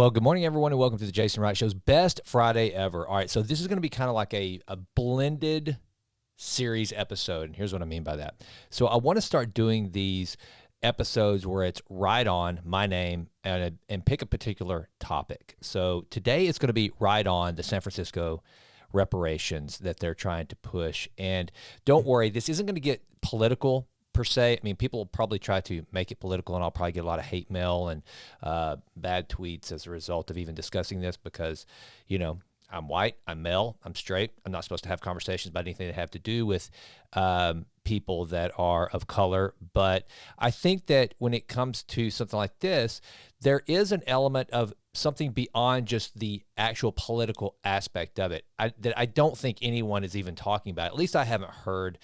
Well, good morning, everyone, and welcome to the Jason Wright Show's best Friday ever. All right, so this is going to be kind of like a blended series episode, and here's what I mean by that. So I want to start doing these episodes where it's right on my name and pick a particular topic. So today it's going to be right on the San Francisco reparations that they're trying to push. And don't worry, this isn't going to get political per se. I mean, people will probably try to make it political, and I'll probably get a lot of hate mail and bad tweets as a result of even discussing this because, you know, I'm white, I'm male, I'm straight. I'm not supposed to have conversations about anything that have to do with people that are of color. But I think that when it comes to something like this, there is an element of something beyond just the actual political aspect of it that I don't think anyone is even talking about. At least I haven't heard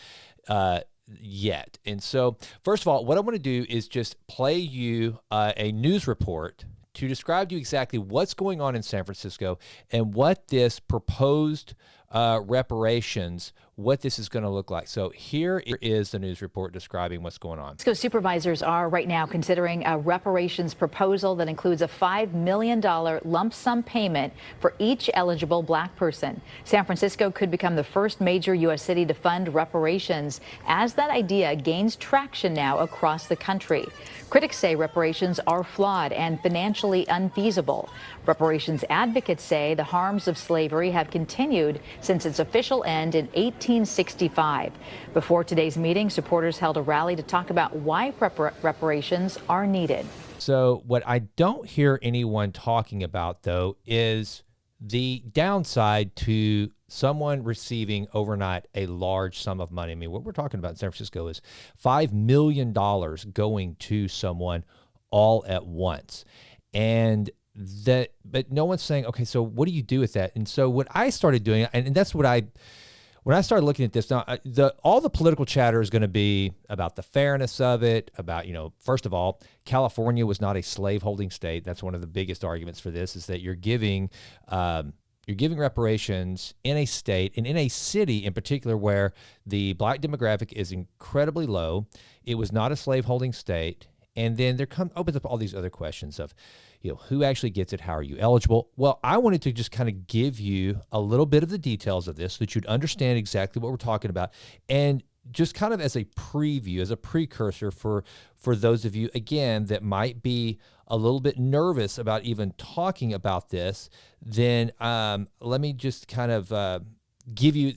yet. And so, first of all, what I want to do is just play you a news report to describe to you exactly what's going on in San Francisco and what this proposed reparations, what this is going to look like. So here is the news report describing what's going on. San Francisco supervisors are right now considering a reparations proposal that includes a $5 million lump sum payment for each eligible black person. San Francisco could become the first major U.S. city to fund reparations as that idea gains traction now across the country. Critics say reparations are flawed and financially unfeasible. Reparations advocates say the harms of slavery have continued since its official end in 1865. Before today's meeting, supporters held a rally to talk about why reparations are needed. So what I don't hear anyone talking about, though, is the downside to someone receiving overnight a large sum of money. I mean, what we're talking about in San Francisco is $5 million going to someone all at once. And but no one's saying, okay, so what do you do with that? And so what I started doing, and that's what when I started looking at this, now all the political chatter is going to be about the fairness of it, about, you know, first of all, California was not a slaveholding state. That's one of the biggest arguments for this, is that you're giving reparations in a state and in a city in particular where the black demographic is incredibly low. It was not a slaveholding state. And then opens up all these other questions of, you know, who actually gets it? How are you eligible? Well, I wanted to just kind of give you a little bit of the details of this so that you'd understand exactly what we're talking about. And just kind of as a preview, as a precursor for those of you, again, that might be a little bit nervous about even talking about this, then let me just kind of give you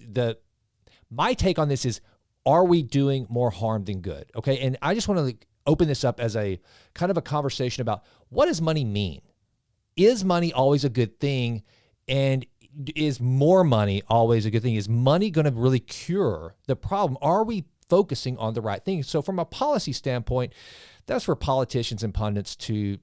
my take on this is, are we doing more harm than good? Okay. And I just want to open this up as a kind of a conversation about, what does money mean? Is money always a good thing? And is more money always a good thing? Is money going to really cure the problem? Are we focusing on the right things? So from a policy standpoint, that's for politicians and pundits to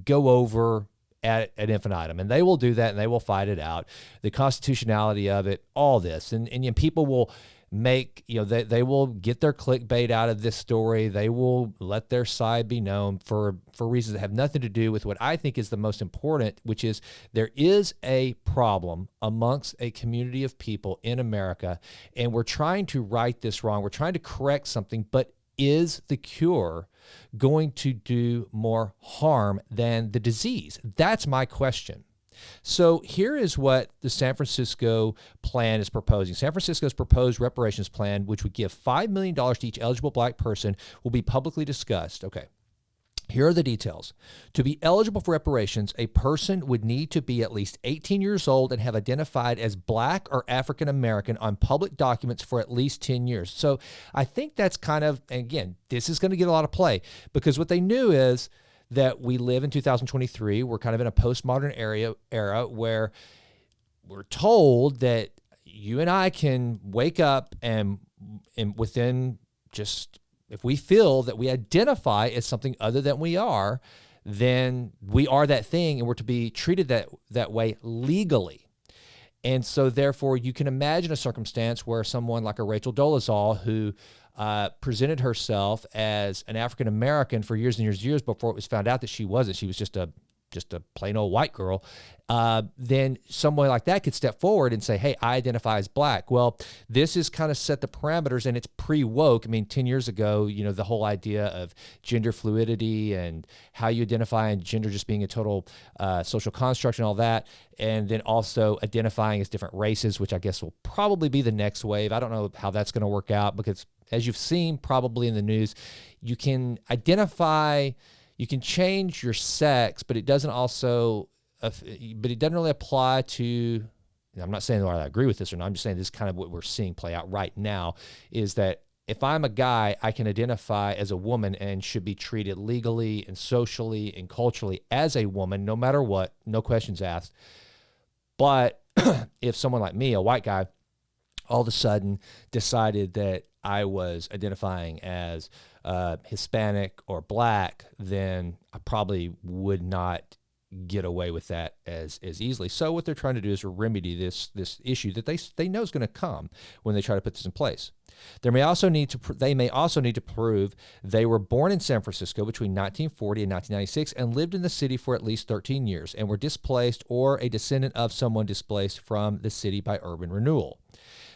go over at infinitum, and they will do that, and they will fight it out. The constitutionality of it, all this, and people will make, you know, they will get their clickbait out of this story. They will let their side be known for reasons that have nothing to do with what I think is the most important, which is there is a problem amongst a community of people in America, and we're trying to right this wrong. We're trying to correct something, but is the cure going to do more harm than the disease? That's my question. So here is what the San Francisco plan is proposing. San Francisco's proposed reparations plan, which would give $5 million to each eligible black person, will be publicly discussed. Okay. Here are the details. To be eligible for reparations, a person would need to be at least 18 years old and have identified as black or African American on public documents for at least 10 years. So I think that's kind of, and again, this is going to get a lot of play, because what they knew is that we live in 2023. We're kind of in a postmodern era where we're told that you and I can wake up and within just, if we feel that we identify as something other than we are, then we are that thing, and we're to be treated that way legally. And so therefore you can imagine a circumstance where someone like a Rachel Dolezal, who presented herself as an African-American for years and years before it was found out that she wasn't. She was just a just a plain old white girl, then someone like that could step forward and say, hey, I identify as black. Well, this is kind of set the parameters, and it's pre-woke. I mean, 10 years ago, the whole idea of gender fluidity and how you identify, and gender just being a total social construct and all that, and then also identifying as different races, which I guess will probably be the next wave. I don't know how that's going to work out, because as you've seen probably in the news, you can identify, you can change your sex, but it doesn't really apply to, I'm not saying that I agree with this or not, I'm just saying this is kind of what we're seeing play out right now, is that if I'm a guy, I can identify as a woman and should be treated legally and socially and culturally as a woman, no matter what, no questions asked. But if someone like me, a white guy, all of a sudden decided that I was identifying as Hispanic or black, then I probably would not get away with that as easily. So what they're trying to do is remedy this issue that they know is going to come when they try to put this in place. They may also need to prove they were born in San Francisco between 1940 and 1996 and lived in the city for at least 13 years and were displaced or a descendant of someone displaced from the city by urban renewal.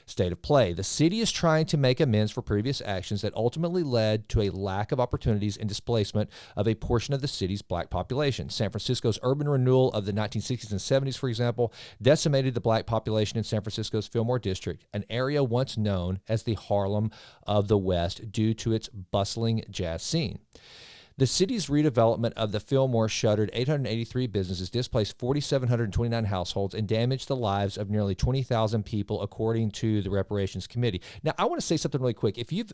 State of play. The city is trying to make amends for previous actions that ultimately led to a lack of opportunities and displacement of a portion of the city's black population. San Francisco's urban renewal of the 1960s and 70s, for example, decimated the black population in San Francisco's Fillmore district, an area once known as the Harlem of the West due to its bustling jazz scene. The city's redevelopment of the Fillmore shuttered 883 businesses, displaced 4,729 households, and damaged the lives of nearly 20,000 people, according to the Reparations Committee. Now, I want to say something really quick. If you've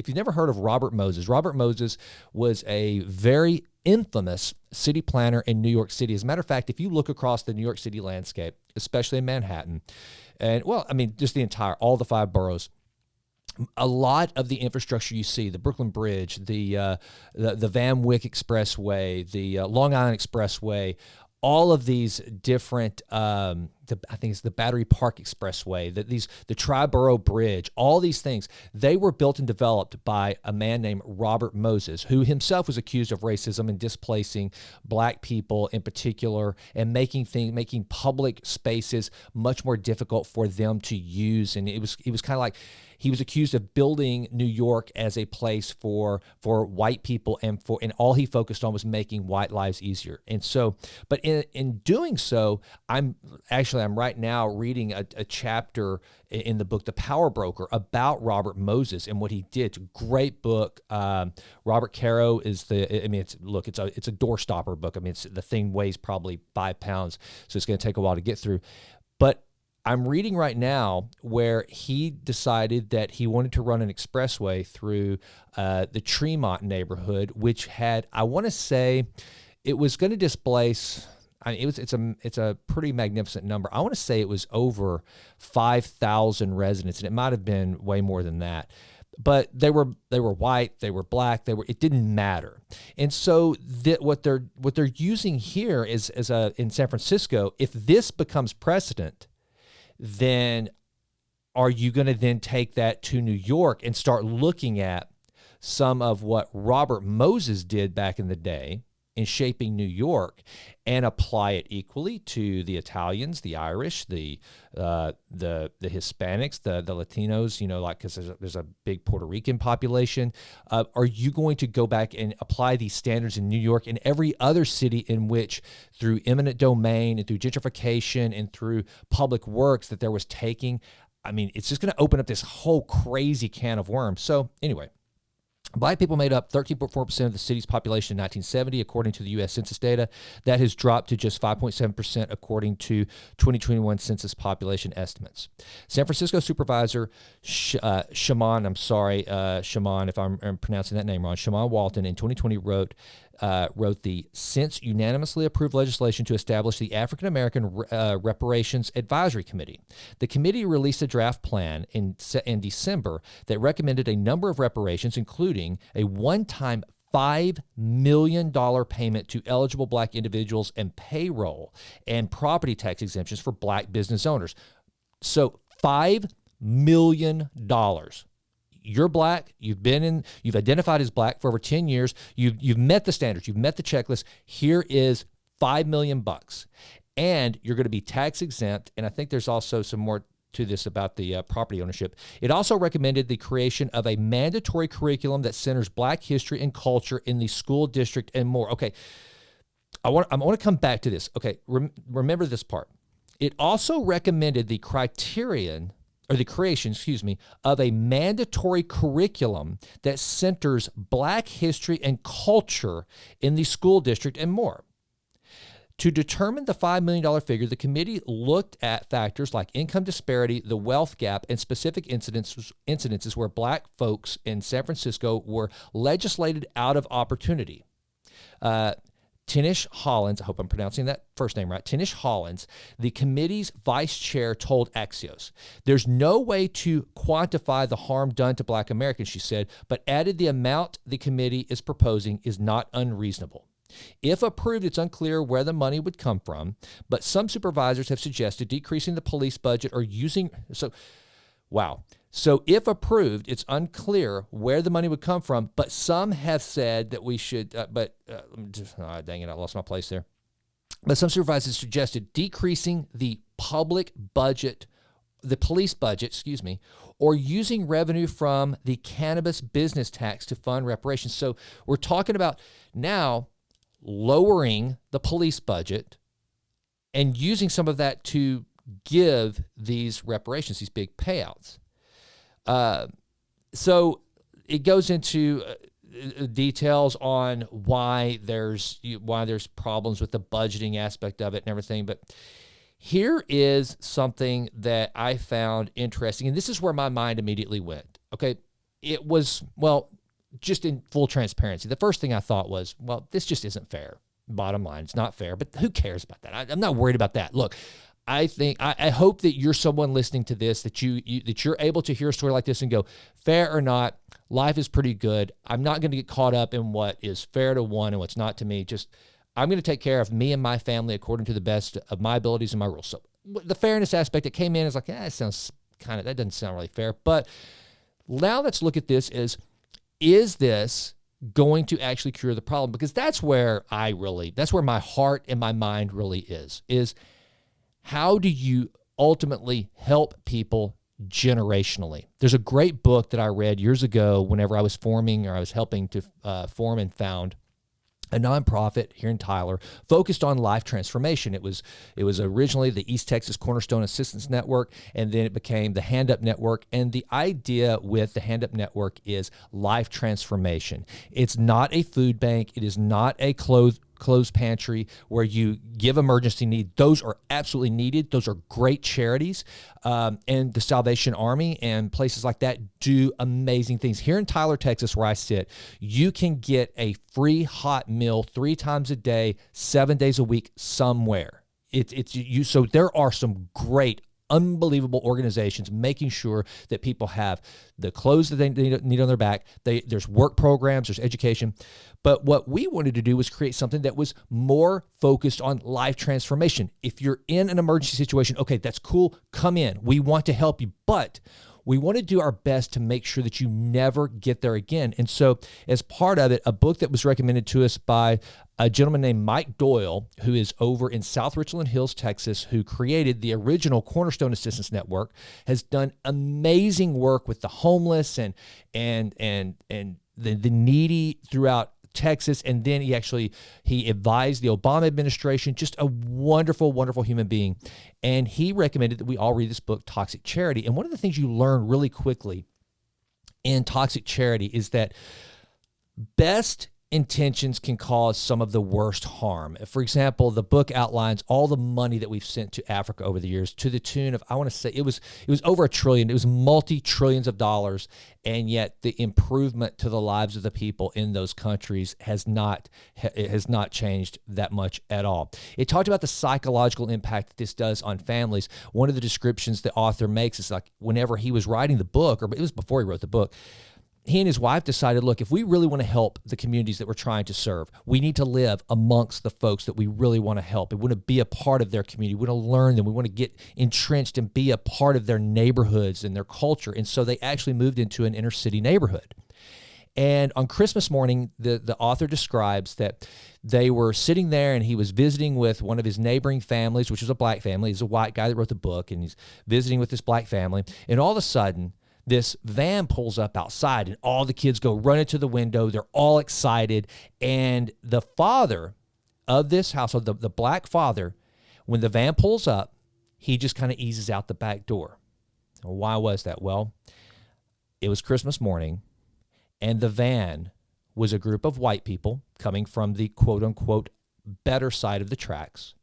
never heard of Robert Moses was a very infamous city planner in New York City. As a matter of fact, if you look across the New York City landscape, especially in Manhattan, and just all the 5 boroughs, a lot of the infrastructure you see, the Brooklyn Bridge, the Van Wyck Expressway, the Long Island Expressway, all of these different, I think it's the Battery Park Expressway, the Triborough Bridge, all these things, they were built and developed by a man named Robert Moses, who himself was accused of racism and displacing black people in particular, and making public spaces much more difficult for them to use. And it was kind of like, he was accused of building New York as a place for white people, and all he focused on was making white lives easier. And so, but in doing so, I'm right now reading a chapter in the book The Power Broker about Robert Moses and what he did. It's a great book. Robert Caro is it's a doorstopper book. I mean, the thing weighs probably 5 pounds, so it's going to take a while to get through. But I'm reading right now where he decided that he wanted to run an expressway through the Tremont neighborhood, which had, I want to say, it was going to displace. It's a pretty magnificent number. I want to say it was over 5,000 residents, and it might have been way more than that. But they were white, they were black, it didn't matter. And so what they're using here is in San Francisco, if this becomes precedent, then are you going to then take that to New York and start looking at some of what Robert Moses did back in the day in shaping New York and apply it equally to the Italians, the Irish, the Hispanics, the Latinos, because there's a big Puerto Rican population. Are you going to go back and apply these standards in New York and every other city in which, through eminent domain and through gentrification and through public works, that there was taking? I mean, it's just going to open up this whole crazy can of worms. So anyway, black people made up 13.4% of the city's population in 1970, according to the U.S. Census data. That has dropped to just 5.7%, according to 2021 census population estimates. San Francisco Supervisor Shaman, if I'm pronouncing that name wrong, Shaman Walton, in 2020 wrote the since unanimously approved legislation to establish the African American Reparations Advisory Committee. The committee released a draft plan in December that recommended a number of reparations, including a one-time $5 million payment to eligible black individuals and payroll and property tax exemptions for black business owners. So $5 million. You're black, you've identified as black for over 10 years, you've met the standards, you've met the checklist. Here is $5 million. And you're going to be tax exempt. And I think there's also some more to this about the property ownership. It also recommended the creation of a mandatory curriculum that centers Black history and culture in the school district and more. Okay, I want to come back to this. Okay, remember this part. It also recommended the creation, of a mandatory curriculum that centers Black history and culture in the school district and more. To determine the $5 million figure, the committee looked at factors like income disparity, the wealth gap, and specific incidences where Black folks in San Francisco were legislated out of opportunity. Tinish Hollins, I hope I'm pronouncing that first name right, Tinish Hollins, the committee's vice chair, told Axios, "There's no way to quantify the harm done to Black Americans," she said, but added the amount the committee is proposing is not unreasonable. If approved, it's unclear where the money would come from, but some supervisors have suggested decreasing the police budget or using, So if approved, it's unclear where the money would come from, but some have said that we should, dang it, I lost my place there. But some supervisors suggested decreasing the public budget, the police budget, or using revenue from the cannabis business tax to fund reparations. So we're talking about now lowering the police budget and using some of that to give these reparations, these big payouts. So it goes into details on why there's problems with the budgeting aspect of it and everything. But here is something that I found interesting, and this is where my mind immediately went. Okay, it was, just in full transparency, the first thing I thought was, this just isn't fair. Bottom line, it's not fair, but who cares about that? I'm not worried about that. Look, I hope that you're someone listening to this, that you're able to hear a story like this and go, fair or not, life is pretty good. I'm not going to get caught up in what is fair to one and what's not to me. Just, I'm going to take care of me and my family according to the best of my abilities and my rules. So the fairness aspect that came in is like, that doesn't sound really fair. But now let's look at this as, is this going to actually cure the problem? Because that's where my heart and my mind really is how do you ultimately help people generationally? There's a great book that I read years ago whenever I was helping to form and found a nonprofit here in Tyler focused on life transformation. It was originally the East Texas Cornerstone Assistance Network, and then it became the Hand Up Network. And the idea with the Hand Up Network is life transformation. It's not a food bank. It is not a closed pantry where you give emergency need. Those are absolutely needed. Those are great charities. And the Salvation Army and places like that do amazing things. Here in Tyler, Texas, where I sit, you can get a free hot meal 3 times a day, 7 days a week somewhere. So there are some great, unbelievable organizations making sure that people have the clothes that they need on their back. There's work programs, there's education. But what we wanted to do was create something that was more focused on life transformation. If you're in an emergency situation, okay, that's cool, come in. We want to help you, but we want to do our best to make sure that you never get there again. And so as part of it, a book that was recommended to us by a gentleman named Mike Doyle, who is over in South Richland Hills, Texas, who created the original Cornerstone Assistance Network, has done amazing work with the homeless and the needy throughout Texas. And then he advised the Obama administration, just a wonderful, wonderful human being. And he recommended that we all read this book, Toxic Charity. And one of the things you learn really quickly in Toxic Charity is that best intentions can cause some of the worst harm. For example, the book outlines all the money that we've sent to Africa over the years to the tune of, I want to say it was over $1 trillion. It was multi-trillions of dollars. And yet the improvement to the lives of the people in those countries has not changed that much at all. It talked about the psychological impact that this does on families. One of the descriptions the author makes is like whenever he was writing the book, or it was before he wrote the book, he and his wife decided, look, if we really want to help the communities that we're trying to serve, we need to live amongst the folks that we really want to help. We want to be a part of their community. We want to learn them. We want to get entrenched and be a part of their neighborhoods and their culture. And so they actually moved into an inner city neighborhood. And on Christmas morning, the author describes that they were sitting there and he was visiting with one of his neighboring families, which was a black family. He's a white guy that wrote the book, and he's visiting with this black family. And all of a sudden, this van pulls up outside and all the kids go running to the window. They're all excited. And the father of this household, the black father, when the van pulls up, he just kind of eases out the back door. Why was that? Well, it was Christmas morning, and the van was a group of white people coming from the quote-unquote better side of the tracks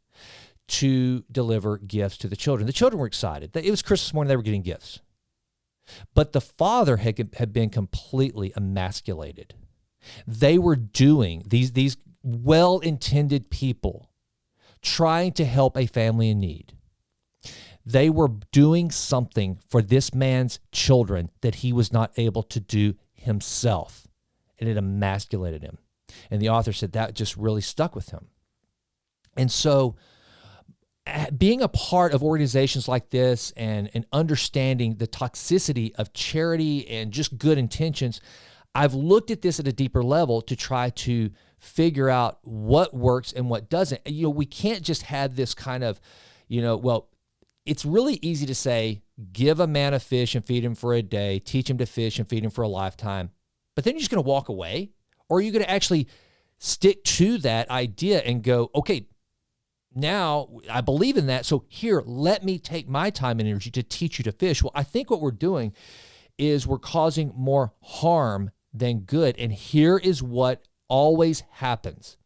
to deliver gifts to the children. The children were excited. It was Christmas morning. They were getting gifts. But the father had been completely emasculated. They were doing, these well-intended people trying to help a family in need. They were doing something for this man's children that he was not able to do himself, and it emasculated him. And the author said that just really stuck with him. And so being a part of organizations like this and understanding the toxicity of charity and just good intentions, I've looked at this at a deeper level to try to figure out what works and what doesn't. We can't just have this kind of, well, it's really easy to say, give a man a fish and feed him for a day, teach him to fish and feed him for a lifetime. But then you're just going to walk away? Or are you going to actually stick to that idea and go, okay, now I believe in that, so here, let me take my time and energy to teach you to fish? Well, I think what we're doing is we're causing more harm than good. And here is what always happens.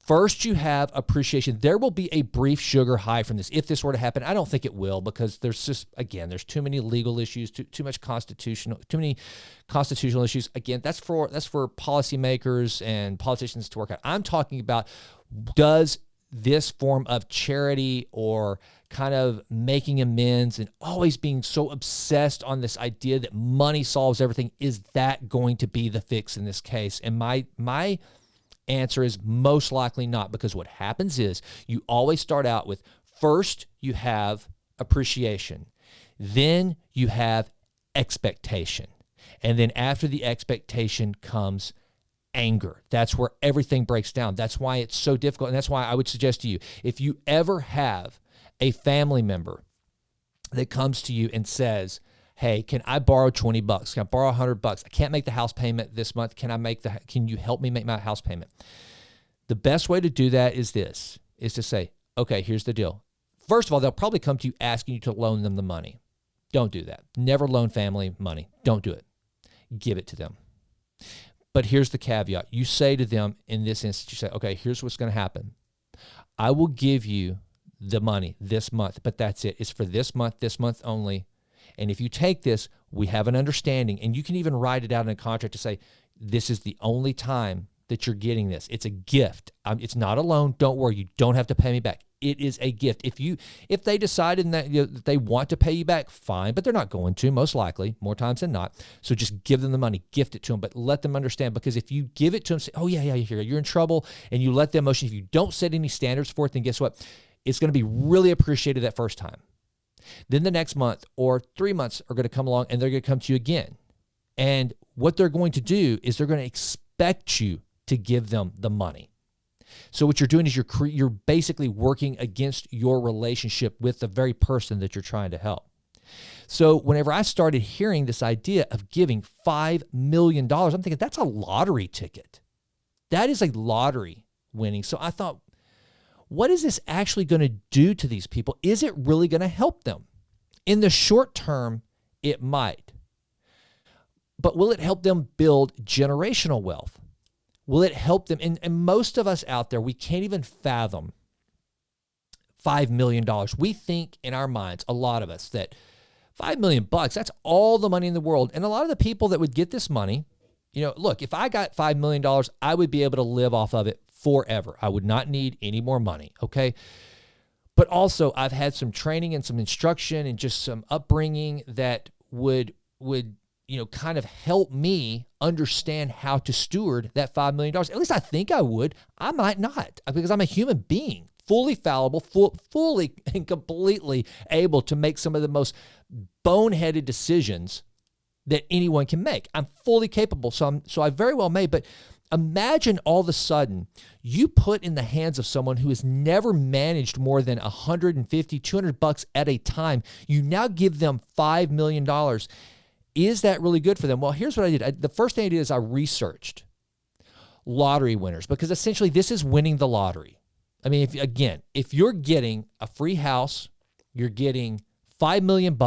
First, you have appreciation. There will be a brief sugar high from this. If this were to happen, I don't think it will, because there's just, again, there's too many legal issues, too many constitutional issues. Again, that's for policymakers and politicians to work out. I'm talking about, does this form of charity or kind of making amends and always being so obsessed on this idea that money solves everything, is that going to be the fix in this case? And my answer is most likely not, because what happens is you always start out with, first you have appreciation, then you have expectation, and then after the expectation comes anger. That's where everything breaks down. That's why it's so difficult, and that's why I would suggest to you, if you ever have a family member that comes to you and says, hey, can I borrow $20? Can I borrow $100? I can't make the house payment this month. Can you help me make my house payment? The best way to do that is to say, okay, here's the deal. First of all, they'll probably come to you asking you to loan them the money. Don't do that. Never loan family money. Don't do it. Give it to them. But here's the caveat. You say to them in this instance, you say, okay, here's what's going to happen. I will give you the money this month, but that's it. It's for this month only. And if you take this, we have an understanding, and you can even write it out in a contract to say, this is the only time that you're getting this. It's a gift. It's not a loan. Don't worry. You don't have to pay me back. It is a gift. If they decided that they want to pay you back, fine, but they're not going to, most likely, more times than not. So just give them the money, gift it to them, but let them understand, because if you give it to them, say, oh yeah, you're in trouble, and you let them motion, if you don't set any standards for it, then guess what? It's going to be really appreciated that first time. Then the next month or 3 months are going to come along, and they're going to come to you again. And what they're going to do is they're going to expect you to give them the money. So what you're doing is you're basically working against your relationship with the very person that you're trying to help. So whenever I started hearing this idea of giving $5 million, I'm thinking, that's a lottery ticket. That is a lottery winning. So I thought, what is this actually going to do to these people? Is it really going to help them? In the short term, it might. But will it help them build generational wealth? Will it help them? And most of us out there, we can't even fathom $5 million. We think in our minds, a lot of us, that $5 million, that's all the money in the world. And a lot of the people that would get this money, look, if I got $5 million, I would be able to live off of it forever. I would not need any more money, okay? But also, I've had some training and some instruction and just some upbringing that would kind of help me understand how to steward that $5 million. At least I think I would. I might not, because I'm a human being, fully fallible, fully and completely able to make some of the most boneheaded decisions that anyone can make. I'm fully capable, so I very well may, but imagine all of a sudden you put in the hands of someone who has never managed more than $150, $200 at a time. You now give them $5 million. Is that really good for them? Well, here's what I did. The first thing I did is I researched lottery winners, because essentially this is winning the lottery. I mean, if you're getting a free house, you're getting $5 million,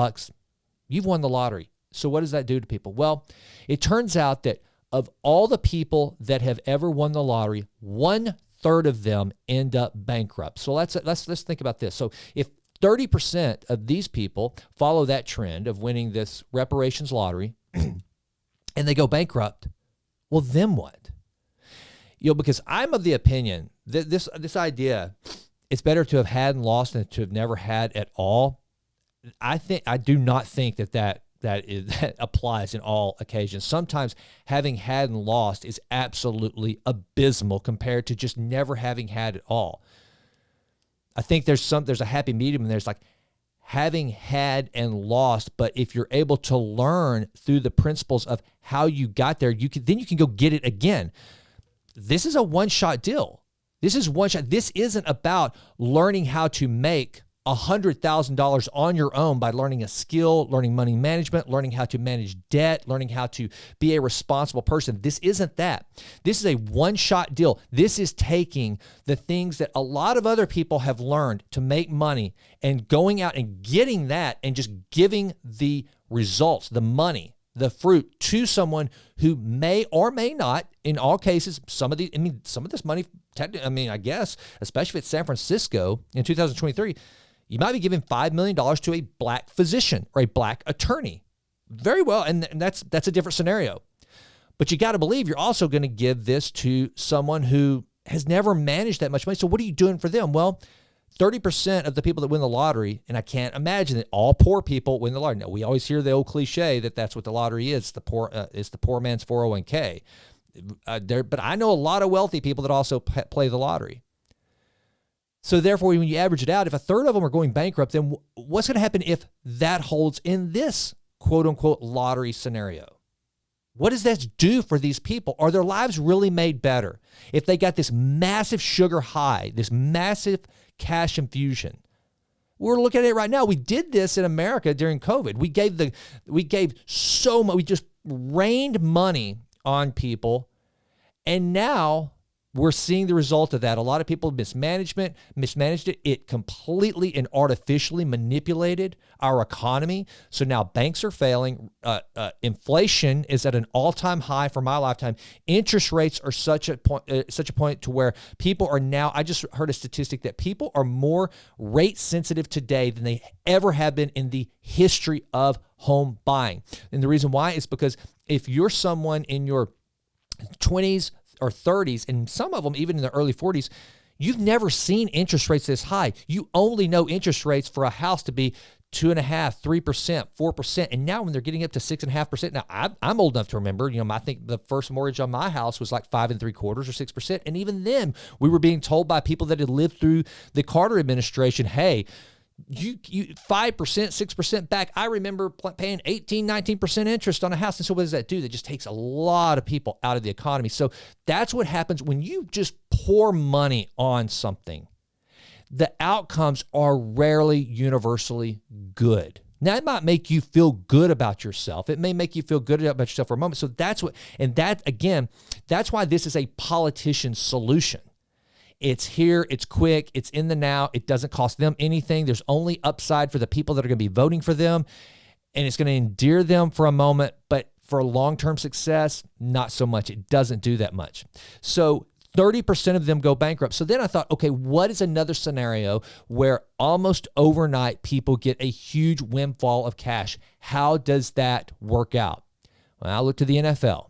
you've won the lottery. So what does that do to people? Well, it turns out that of all the people that have ever won the lottery, 1/3 of them end up bankrupt. So let's think about this. So if 30% of these people follow that trend of winning this reparations lottery and they go bankrupt, well, then what? Because I'm of the opinion that this idea, it's better to have had and lost than to have never had at all. I do not think that applies in all occasions. Sometimes having had and lost is absolutely abysmal compared to just never having had at all. I think there's a happy medium, and there's like having had and lost, but if you're able to learn through the principles of how you got there, you can go get it again. This is a one-shot deal. This is one shot. This isn't about learning how to make $100,000 on your own by learning a skill, learning money management, learning how to manage debt, learning how to be a responsible person. This isn't that. This is a one-shot deal. This is taking the things that a lot of other people have learned to make money and going out and getting that and just giving the results, the money, the fruit to someone who may or may not, in all cases, some of this money, I guess, especially if it's San Francisco in 2023, you might be giving $5 million to a black physician or a black attorney. Very well, and that's a different scenario. But you got to believe you're also going to give this to someone who has never managed that much money. So what are you doing for them? Well, 30% of the people that win the lottery, and I can't imagine that all poor people win the lottery. Now, we always hear the old cliche that that's what the lottery is. It's the poor man's 401k. But I know a lot of wealthy people that also play the lottery. So therefore, when you average it out, if 1/3 of them are going bankrupt, then what's going to happen if that holds in this quote-unquote lottery scenario? What does that do for these people? Are their lives really made better if they got this massive sugar high, this massive cash infusion? We're looking at it right now. We did this in America during COVID. We gave so much. We just rained money on people, and now we're seeing the result of that. A lot of people mismanaged it. It completely and artificially manipulated our economy. So now banks are failing. Inflation is at an all-time high for my lifetime. Interest rates are such a point to where people are now, I just heard a statistic that people are more rate sensitive today than they ever have been in the history of home buying. And the reason why is because if you're someone in your 20s, or 30s, and some of them even in the early 40s, you've never seen interest rates this high. You only know interest rates for a house to be 2.5%, 3%, 4%. And now when they're getting up to 6.5%, now I'm old enough to remember, I think the first mortgage on my house was like 5 3/4 or 6%. And even then we were being told by people that had lived through the Carter administration, hey, you 5%, 6% back. I remember paying 18, 19% interest on a house. And so what does that do? That just takes a lot of people out of the economy. So that's what happens when you just pour money on something. The outcomes are rarely universally good. Now, it might make you feel good about yourself. It may make you feel good about yourself for a moment. So that's why this is a politician's solution. It's here, it's quick, it's in the now, it doesn't cost them anything. There's only upside for the people that are going to be voting for them, and it's going to endear them for a moment, but for long-term success, not so much. It doesn't do that much. So 30% of them go bankrupt. So then I thought, okay, what is another scenario where almost overnight people get a huge windfall of cash? How does that work out? Well, I looked to the NFL.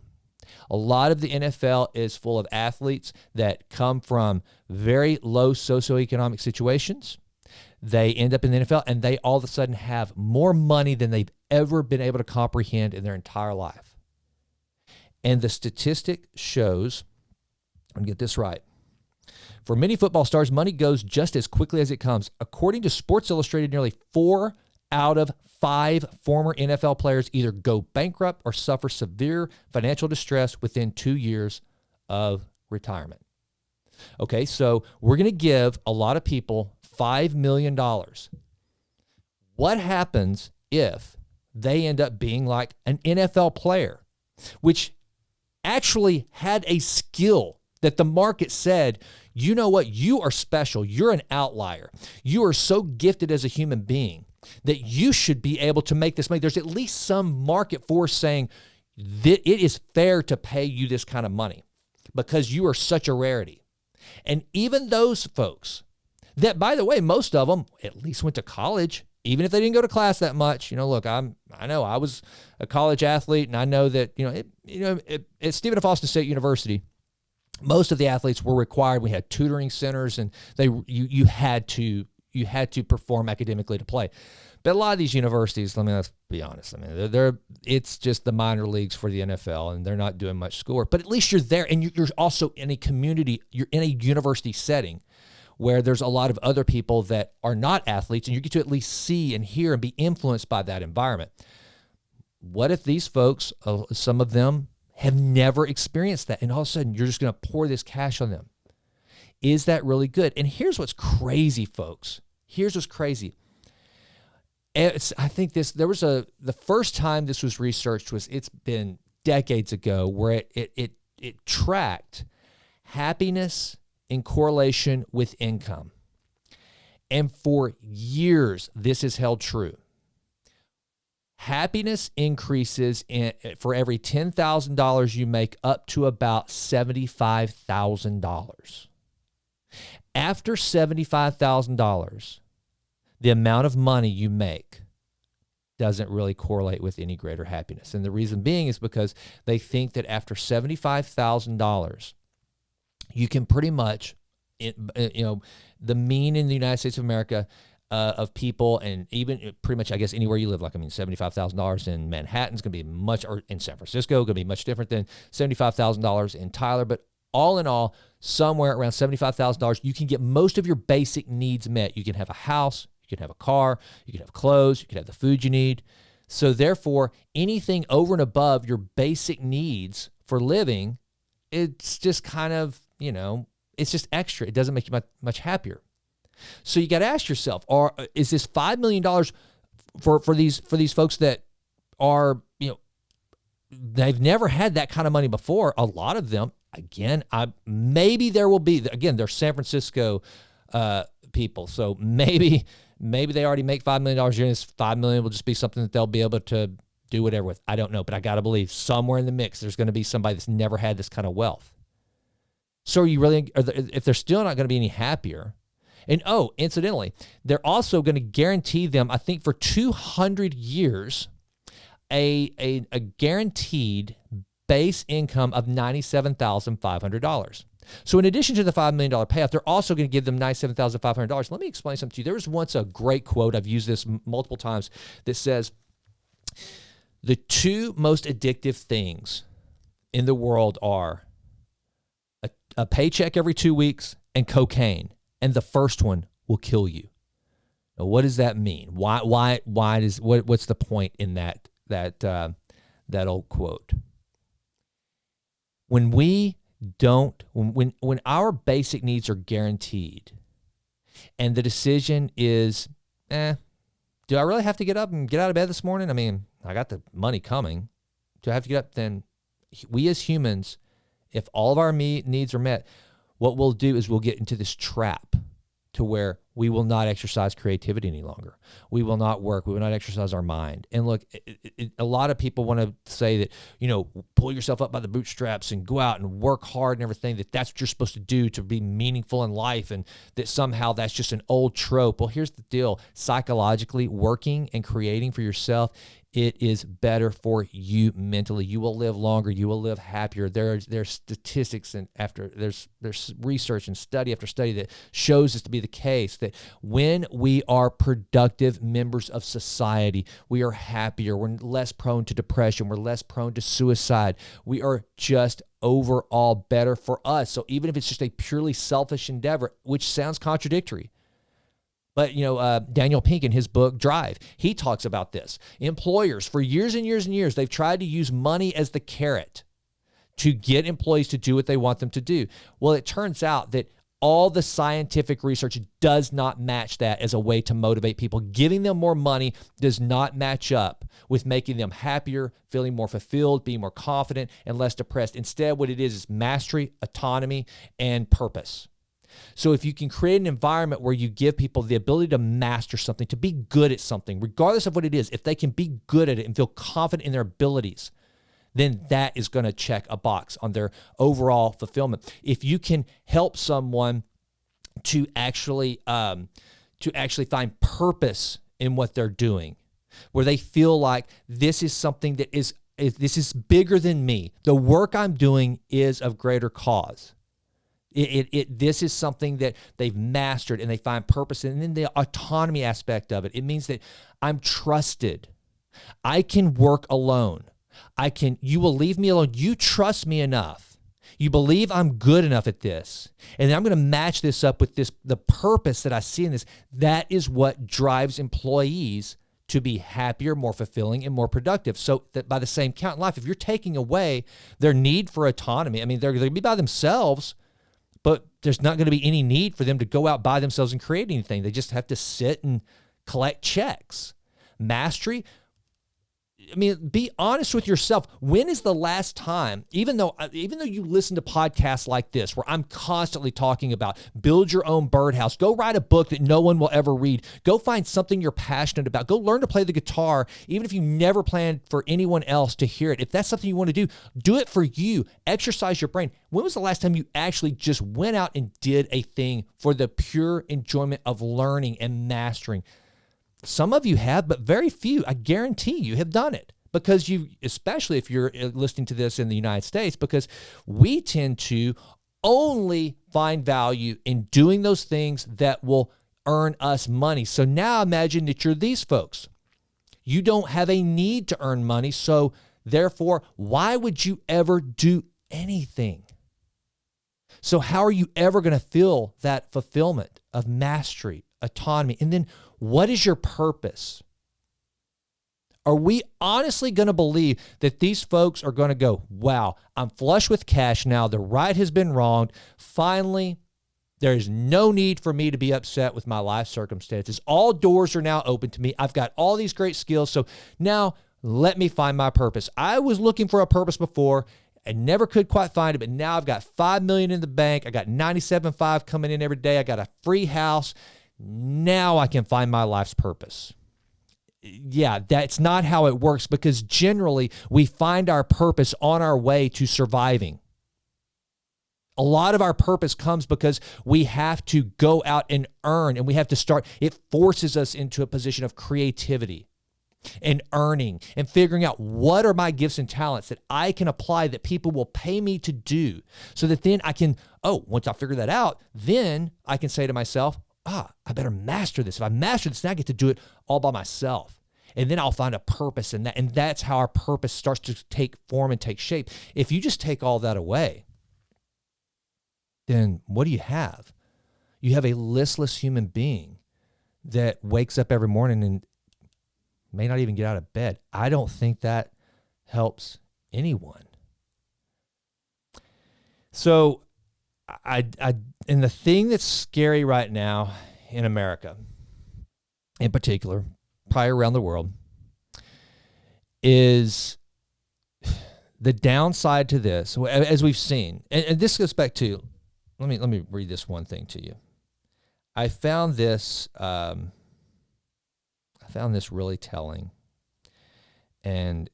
A lot of the NFL is full of athletes that come from very low socioeconomic situations. They end up in the NFL, and they all of a sudden have more money than they've ever been able to comprehend in their entire life. And the statistic shows, I'm going to get this right, for many football stars, money goes just as quickly as it comes. According to Sports Illustrated, nearly 4 out of 5 former NFL players either go bankrupt or suffer severe financial distress within 2 years of retirement. Okay, so we're going to give a lot of people $5 million. What happens if they end up being like an NFL player, which actually had a skill that the market said, you know what, you are special, you're an outlier, you are so gifted as a human being that you should be able to make this money. There's at least some market force saying that it is fair to pay you this kind of money because you are such a rarity. And even those folks that, by the way, most of them at least went to college, even if they didn't go to class that much. Look, I know I was a college athlete, and I know that, at Stephen F. Austin State University, most of the athletes were required. We had tutoring centers, and you had to perform academically to play. But a lot of these universities, let's be honest. It's just the minor leagues for the NFL, and they're not doing much schoolwork. But at least you're there, and you're also in a community. You're in a university setting where there's a lot of other people that are not athletes, and you get to at least see and hear and be influenced by that environment. What if these folks, some of them, have never experienced that, and all of a sudden you're just going to pour this cash on them? Is that really good? And here's what's crazy, folks. Here's what's crazy. I think the first time this was researched it's been decades ago, where it tracked happiness in correlation with income. And for years, this has held true. Happiness increases for every $10,000 you make up to about $75,000. After $75,000, the amount of money you make doesn't really correlate with any greater happiness. And the reason being is because they think that after $75,000, you can pretty much, the mean in the United States of America of people, and even pretty much, I guess, anywhere you live, $75,000 in Manhattan is going to be much, or in San Francisco, going to be much different than $75,000 in Tyler. But all in all, somewhere around $75,000, you can get most of your basic needs met. You can have a house, you can have a car, you can have clothes, you can have the food you need. So therefore, anything over and above your basic needs for living, it's just kind of, it's just extra. It doesn't make you much happier. So you got to ask yourself, is this $5 million for these folks that are, they've never had that kind of money before? A lot of them, again, maybe there will be, again, they're San Francisco people, so maybe they already make $5 million a year, and this $5 million will just be something that they'll be able to do whatever with. I don't know, but I got to believe somewhere in the mix there's going to be somebody that's never had this kind of wealth. So if they're still not going to be any happier, and incidentally, they're also going to guarantee them, I think for 200 years, a guaranteed base income of $97,500. So in addition to the $5 million payout, they're also going to give them $97,500. Let me explain something to you. There was once a great quote, I've used this multiple times, that says, the two most addictive things in the world are a paycheck every 2 weeks and cocaine. And the first one will kill you. Now, what does that mean? What's the point in that old quote? When our basic needs are guaranteed, and the decision is, do I really have to get up and get out of bed this morning? I got the money coming. Do I have to get up? Then we as humans, if all of our needs are met, what we'll do is we'll get into this trap to where we will not exercise creativity any longer. We will not work. We will not exercise our mind. And look, a lot of people want to say that, pull yourself up by the bootstraps and go out and work hard and everything, that's what you're supposed to do to be meaningful in life, and that somehow that's just an old trope. Well, here's the deal. Psychologically, working and creating for yourself, it is better for you mentally. You will live longer. You will live happier. There's statistics and there's research and study after study that shows this to be the case, that when we are productive members of society, we are happier. We're less prone to depression. We're less prone to suicide. We are just overall better for us. So even if it's just a purely selfish endeavor, which sounds contradictory, But, Daniel Pink in his book, Drive, he talks about this. Employers, for years and years and years, they've tried to use money as the carrot to get employees to do what they want them to do. Well, it turns out that all the scientific research does not match that as a way to motivate people. Giving them more money does not match up with making them happier, feeling more fulfilled, being more confident, and less depressed. Instead, what it is mastery, autonomy, and purpose. So if you can create an environment where you give people the ability to master something, to be good at something, regardless of what it is, if they can be good at it and feel confident in their abilities, then that is going to check a box on their overall fulfillment. If you can help someone to actually find purpose in what they're doing, where they feel like this is something that this is bigger than me. The work I'm doing is of greater cause. This is something that they've mastered and they find purpose in. And then the autonomy aspect of it, it means that I'm trusted. I can work alone. You will leave me alone. You trust me enough. You believe I'm good enough at this. And then I'm going to match this up with the purpose that I see in this. That is what drives employees to be happier, more fulfilling, and more productive. So that by the same count in life, if you're taking away their need for autonomy, I mean, they're going to be by themselves, but there's not going to be any need for them to go out by themselves and create anything. They just have to sit and collect checks. Mastery, I mean, be honest with yourself. When is the last time, even though you listen to podcasts like this, where I'm constantly talking about build your own birdhouse, go write a book that no one will ever read, go find something you're passionate about, go learn to play the guitar, even if you never planned for anyone else to hear it. If that's something you want to do it for you. Exercise your brain. When was the last time you actually just went out and did a thing for the pure enjoyment of learning and mastering? Some of you have, but very few, I guarantee you, have done it, because especially if you're listening to this in the United States, because we tend to only find value in doing those things that will earn us money. So now imagine that you're these folks. You don't have a need to earn money, so therefore, why would you ever do anything? So how are you ever going to feel that fulfillment of mastery, autonomy? And then what is your purpose? Are we honestly going to believe that these folks are going to go, wow, I'm flush with cash now. The right has been wronged. Finally, there is no need for me to be upset with my life circumstances. All doors are now open to me. I've got all these great skills. So now let me find my purpose. I was looking for a purpose before. I never could quite find it, but now I've got $5 million in the bank. I got 97.5 coming in every day. I got a free house. Now I can find my life's purpose. Yeah, that's not how it works, because generally we find our purpose on our way to surviving. A lot of our purpose comes because we have to go out and earn, and we have to start. It forces us into a position of creativity and earning and figuring out what are my gifts and talents that I can apply that people will pay me to do, so that then I can, once I figure that out, then I can say to myself, I better master this. If I master this, then I get to do it all by myself. And then I'll find a purpose in that. And that's how our purpose starts to take form and take shape. If you just take all that away, then what do you have? You have a listless human being that wakes up every morning and may not even get out of bed. I don't think that helps anyone. So and the thing that's scary right now in America, in particular, probably around the world, is the downside to this, as we've seen, and this goes back to, let me read this one thing to you. I found this really telling, and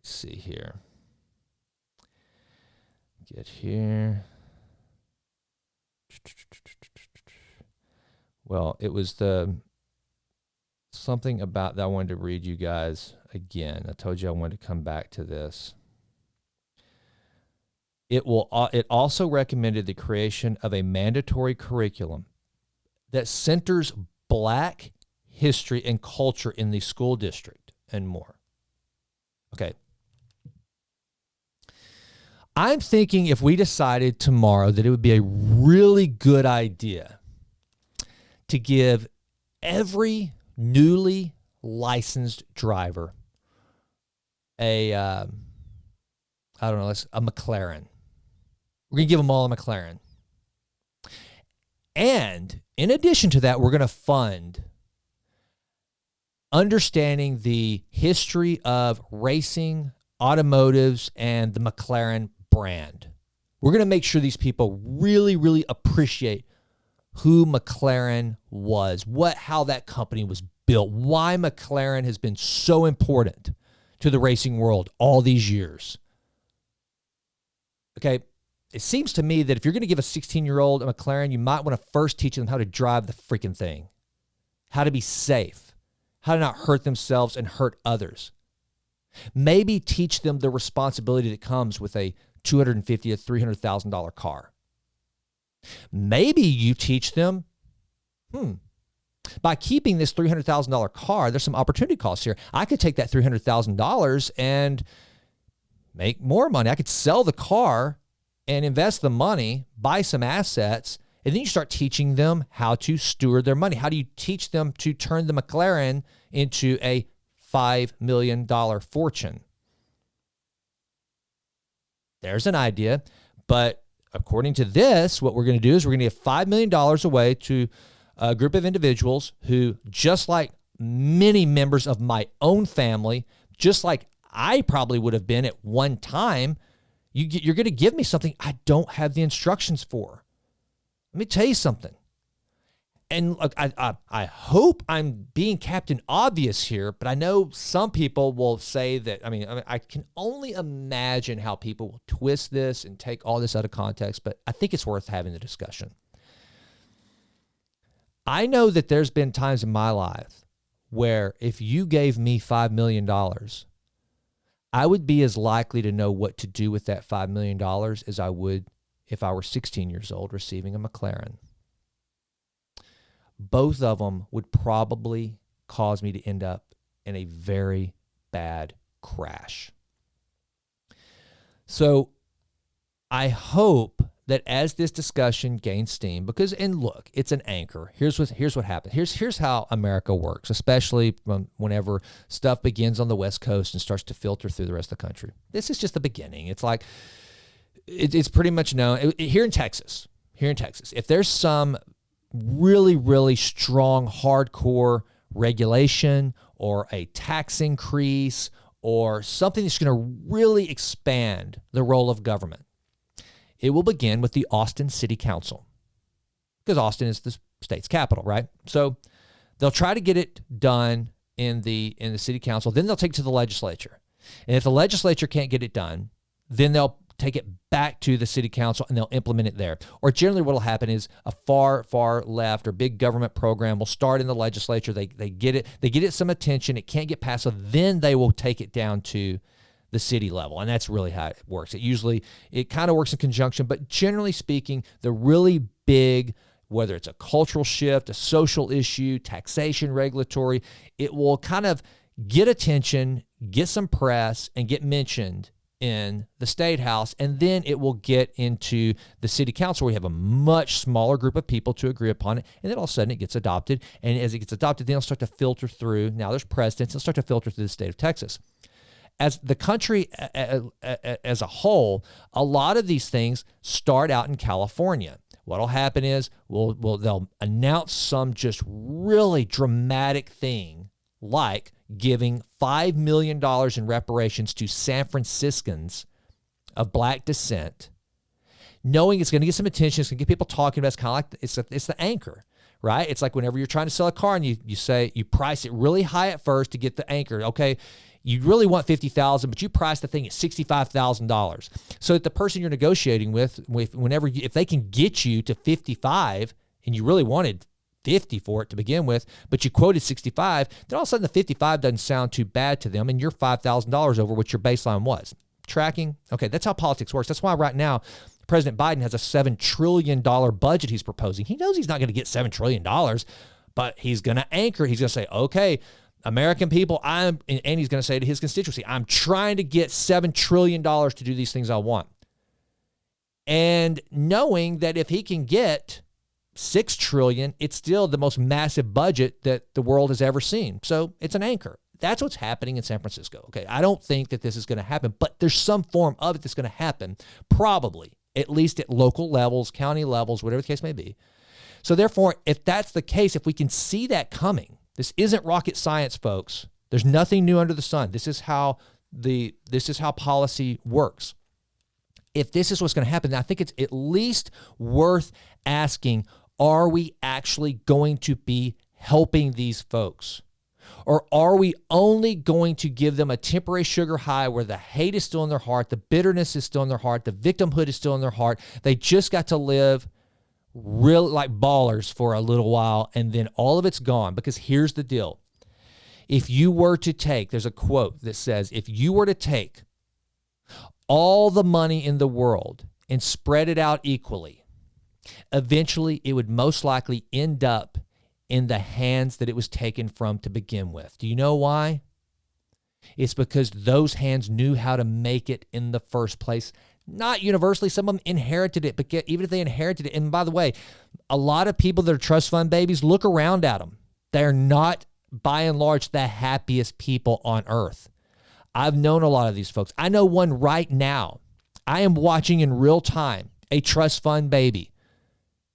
let's see here. Get here. Well, it was something about that I wanted to read you guys again. I told you I wanted to come back to this. It also recommended the creation of a mandatory curriculum that centers Black history and culture in the school district and more. Okay. I'm thinking if we decided tomorrow that it would be a really good idea to give every newly licensed driver a McLaren. We're going to give them all a McLaren. And in addition to that, we're going to fund understanding the history of racing, automotives, and the McLaren brand. We're going to make sure these people really, really appreciate who McLaren was, how that company was built, why McLaren has been so important to the racing world all these years. Okay, it seems to me that if you're going to give a 16-year-old a McLaren, you might want to first teach them how to drive the freaking thing, how to be safe, how to not hurt themselves and hurt others. Maybe teach them the responsibility that comes with a $250,000 to $300,000 car. Maybe you teach them, by keeping this $300,000 car, there's some opportunity costs here. I could take that $300,000 and make more money. I could sell the car and invest the money, buy some assets, and then you start teaching them how to steward their money. How do you teach them to turn the McLaren into a $5 million fortune? There's an idea, but according to this, what we're going to do is we're going to give $5 million away to a group of individuals who, just like many members of my own family, just like I probably would have been at one time, you're going to give me something I don't have the instructions for. Let me tell you something. And look, I hope I'm being Captain Obvious here, but I know some people will say that, I can only imagine how people will twist this and take all this out of context, but I think it's worth having the discussion. I know that there's been times in my life where if you gave me $5 million, I would be as likely to know what to do with that $5 million as I would if I were 16 years old receiving a McLaren. Both of them would probably cause me to end up in a very bad crash. So I hope that as this discussion gains steam, and look, it's an anchor. Here's what happened. Here's how America works, especially whenever stuff begins on the West Coast and starts to filter through the rest of the country. This is just the beginning. It's like, it's pretty much known here in Texas, if there's some really, really strong, hardcore regulation or a tax increase or something that's going to really expand the role of government, it will begin with the Austin City Council, because Austin is the state's capital, right? So they'll try to get it done in the city council. Then they'll take it to the legislature. And if the legislature can't get it done, then they'll take it back to the city council and they'll implement it there. Or generally what will happen is a far left or big government program will start in the legislature. They get it some attention. It can't get passed. So then they will take it down to the city level. And that's really how it works. It kind of works in conjunction, but generally speaking, the really big, whether it's a cultural shift, a social issue, taxation, regulatory, it will kind of get attention, get some press, and get mentioned in the state house, and then it will get into the city council where you have a much smaller group of people to agree upon it, and then all of a sudden it gets adopted, and as it gets adopted, then it'll start to filter through. Now there's precedents. It'll start to filter through the state of Texas. As the country as a whole, a lot of these things start out in California. What'll happen is they'll announce some just really dramatic thing like giving $5 million in reparations to San Franciscans of black descent, knowing it's going to get some attention, it's going to get people talking about it. It's kind of like it's the anchor, right? It's like whenever you're trying to sell a car and you price it really high at first to get the anchor. Okay, you really want $50,000, but you price the thing at $65,000. So that the person you're negotiating with if they can get you to 55 and you really wanted 50 for it to begin with, but you quoted 65, then all of a sudden the 55 doesn't sound too bad to them and you're $5,000 over what your baseline was. Tracking? Okay, that's how politics works. That's why right now President Biden has a $7 trillion budget he's proposing. He knows he's not going to get $7 trillion, but he's going to anchor it. He's going to say, okay, American people, and he's going to say to his constituency, I'm trying to get $7 trillion to do these things I want. And knowing that if he can get $6 trillion, it's still the most massive budget that the world has ever seen. So it's an anchor. That's what's happening in San Francisco. Okay, I don't think that this is going to happen, but there's some form of it that's going to happen, probably, at least at local levels, county levels, whatever the case may be. So therefore, if that's the case, if we can see that coming, this isn't rocket science, folks. There's nothing new under the sun. This is how policy works. If this is what's going to happen, then I think it's at least worth asking, are we actually going to be helping these folks? Or are we only going to give them a temporary sugar high where the hate is still in their heart, the bitterness is still in their heart, the victimhood is still in their heart? They just got to live really like ballers for a little while, and then all of it's gone. Because here's the deal. If you were to take, there's a quote that says, if you were to take all the money in the world and spread it out equally, eventually it would most likely end up in the hands that it was taken from to begin with. Do you know why? It's because those hands knew how to make it in the first place. Not universally. Some of them inherited it, but even if they inherited it, and by the way, a lot of people that are trust fund babies, look around at them. They're not, by and large, the happiest people on earth. I've known a lot of these folks. I know one right now. I am watching in real time a trust fund baby.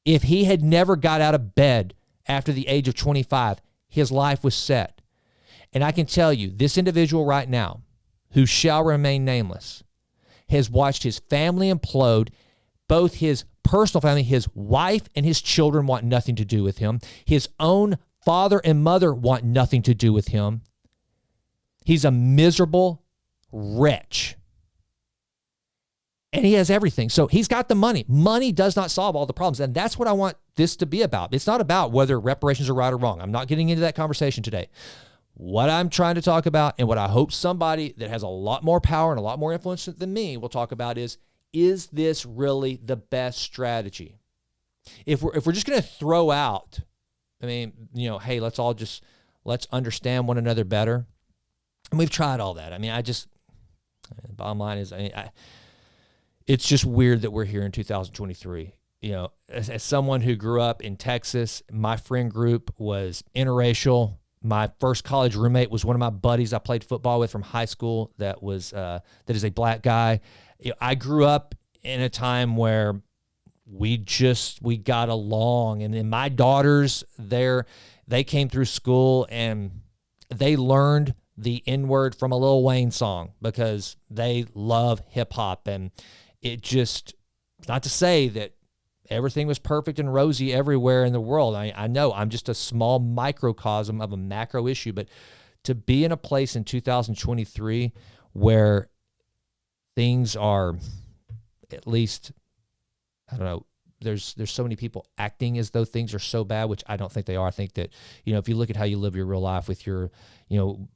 If he had never got out of bed after the age of 25, his life was set. And I can tell you, this individual right now, who shall remain nameless, has watched his family implode. Both his personal family, his wife and his children want nothing to do with him. His own father and mother want nothing to do with him. He's a miserable wretch. And he has everything. So he's got the money. Money does not solve all the problems. And that's what I want this to be about. It's not about whether reparations are right or wrong. I'm not getting into that conversation today. What I'm trying to talk about, and what I hope somebody that has a lot more power and a lot more influence than me will talk about, is this really the best strategy? If we're just going to throw out, I mean, hey, let's understand one another better. And we've tried all that. I mean, the bottom line is, it's just weird that we're here in 2023. As someone who grew up in Texas, my friend group was interracial. My first college roommate was one of my buddies I played football with from high school that is a black guy. I grew up in a time where we got along. And then my daughters, they came through school and they learned the N-word from a Lil Wayne song because they love hip hop. And it's not to say that everything was perfect and rosy everywhere in the world. I know I'm just a small microcosm of a macro issue, but to be in a place in 2023 where things are, at least, I don't know, there's so many people acting as though things are so bad, which I don't think they are. I think that, if you look at how you live your real life with your,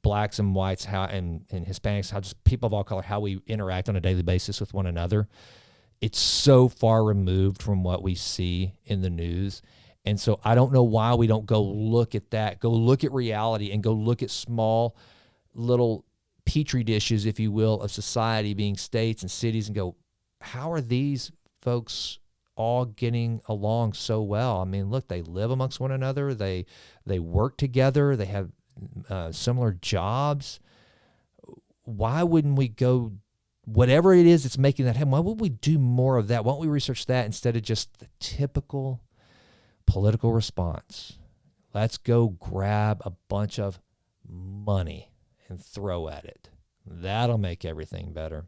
blacks and whites, and Hispanics, how just people of all color, how we interact on a daily basis with one another, it's so far removed from what we see in the news. And so I don't know why we don't go look at that, go look at reality, and go look at small little petri dishes, if you will, of society being states and cities, and go, how are these folks all getting along so well? I mean, look, they live amongst one another. They work together. They have similar jobs. Why wouldn't we go, whatever it is that's making that happen, why would we do more of that? Why don't we research that instead of just the typical political response? Let's go grab a bunch of money and throw at it. That'll make everything better.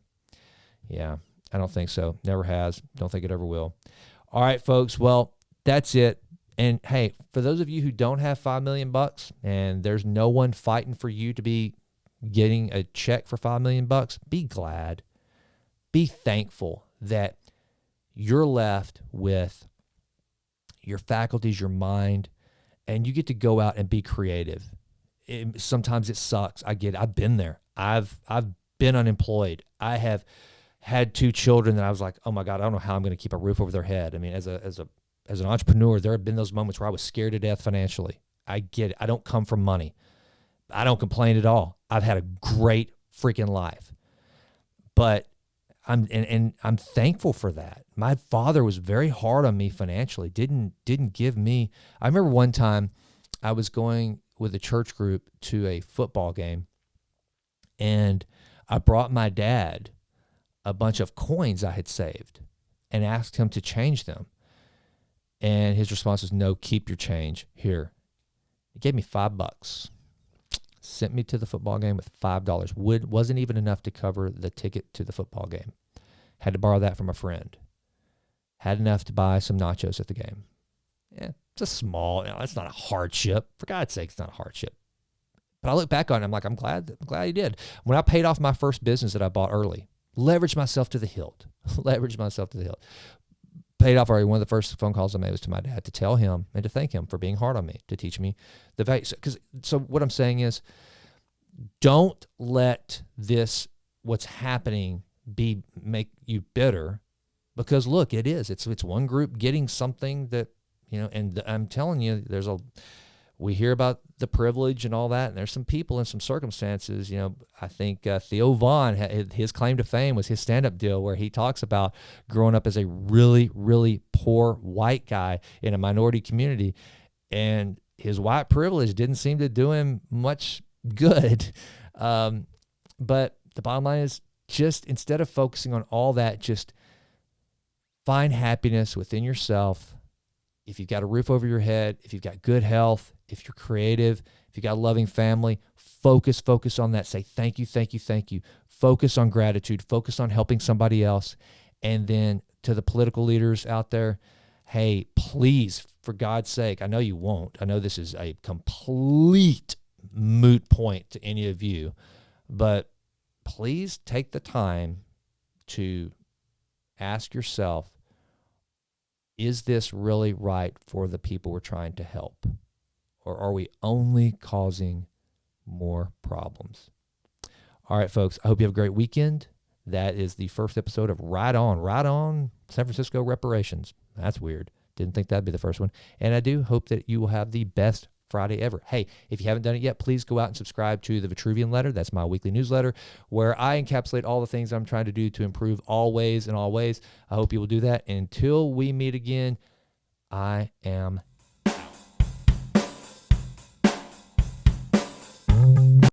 Yeah, I don't think so. Never has. Don't think it ever will. All right, folks. Well, that's it. And hey, for those of you who don't have $5 million and there's no one fighting for you to be getting a check for $5 million, be glad. Be thankful that you're left with your faculties, your mind, and you get to go out and be creative. Sometimes it sucks. I get it. I've been there. I've been unemployed. I have had 2 children that I was like, oh my God, I don't know how I'm going to keep a roof over their head. I mean, as an entrepreneur, there have been those moments where I was scared to death financially. I get it. I don't come from money. I don't complain at all. I've had a great freaking life. But I'm thankful for that. my father was very hard on me financially. Didn't give me. I remember one time I was going with a church group to a football game, and I brought my dad a bunch of coins I had saved and asked him to change them. And his response was, "No, keep your change here." He gave me $5. Sent me to the football game with $5. Wasn't even enough to cover the ticket to the football game. Had to borrow that from a friend. Had enough to buy some nachos at the game. Yeah, it's a small, it's not a hardship. For God's sake, it's not a hardship. But I look back on it, I'm like, I'm glad he did. When I paid off my first business that I bought early, leveraged myself to the hilt. Paid off already. One of the first phone calls I made was to my dad to tell him and to thank him for being hard on me, to teach me the value. So what I'm saying is, don't let this, what's happening, make you bitter, because look, it's one group getting something that, and I'm telling you, we hear about the privilege and all that, and there's some people in some circumstances, I think Theo Vaughn, his claim to fame was his stand-up deal where he talks about growing up as a really, really poor white guy in a minority community, and his white privilege didn't seem to do him much good. But the bottom line is, just instead of focusing on all that, just find happiness within yourself. If you've got a roof over your head, if you've got good health, if you're creative, if you've got a loving family, focus on that. Say thank you, thank you, thank you. Focus on gratitude. Focus on helping somebody else. And then to the political leaders out there, hey, please, for God's sake, I know you won't. I know this is a complete moot point to any of you, but please take the time to ask yourself, is this really right for the people we're trying to help? Or are we only causing more problems? All right, folks, I hope you have a great weekend. That is the first episode of Right On San Francisco Reparations. That's weird. Didn't think that'd be the first one. And I do hope that you will have the best Friday ever. Hey, if you haven't done it yet, please go out and subscribe to the Vitruvian Letter. That's my weekly newsletter where I encapsulate all the things I'm trying to do to improve always and always. I hope you will do that. Until we meet again, I am